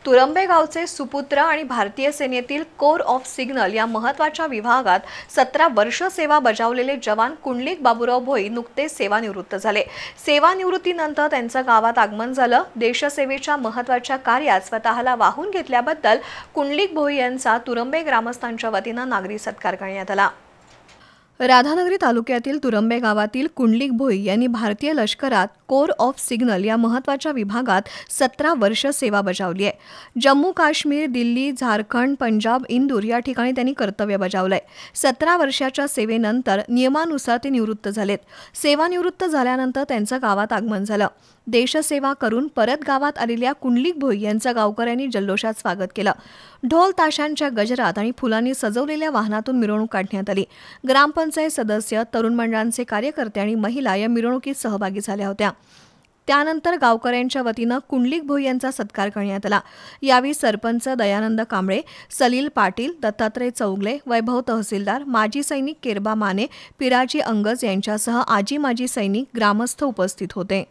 तुरंबे गावचे सुपुत्र आणि भारतीय सेनेतील कोर ऑफ सिग्नल या महत्त्वाच्या विभागात 17 वर्ष सेवा बजावलेले जवान कुंडलिक बाबूराव भोई नुकतेच सेवानिवृत्त झाले। सेवानिवृत्तीनंतर त्यांचं गावात आगमन झालं। देशसेवेच्या महत्त्वाच्या कार्यात स्वतःला वाहून घेतल्याबद्दल कुंडलिक भोई यांचा तुरंबे ग्रामस्थांच्या वतीनं नागरी सत्कार करण्यात आला। राधानगरी तालुक्यातील तुरंबे गावातील कुंडलिक भोई यांनी भारतीय लष्करात कोर ऑफ सिग्नल या महत्त्वाच्या विभागात 17 वर्ष सेवा बजावली आहे। जम्मू काश्मीर, दिल्ली, झारखंड, पंजाब, इंदूर या ठिकाणी त्यांनी कर्तव्य बजावलंय। 17 वर्षाच्या सेवेनंतर नियमानुसार ते निवृत्त झालेत। सेवानिवृत्त झाल्यानंतर त्यांचं गावात आगमन झालं। देशसेवा करून परत गावात आलेल्या कुंडलिक भोई यांचं गावकऱ्यांनी जल्लोषात स्वागत केलं। ढोल ताशांच्या गजरात आणि फुलांनी सजवलेल्या वाहनातून मिरवणूक काढण्यात आली। ग्रामपंचायत सदस्य, तरुण मंडळांचे कार्यकर्ते आणि महिला या मिरवणुकीत सहभागी झाल्या होत्या। त्यानंतर गावकऱ्यांच्या वतीनं कुंडलिक भोई यांचा सत्कार करण्यात आला। यावेळी सरपंच दयानंद कांबळे, सलील पाटील, दत्तात्रय चौगले, वैभव तहसीलदार, माजी सैनिक केरबा माने, पिराजी अंगज यांच्यासह आजी माजी सैनिक, ग्रामस्थ उपस्थित होते।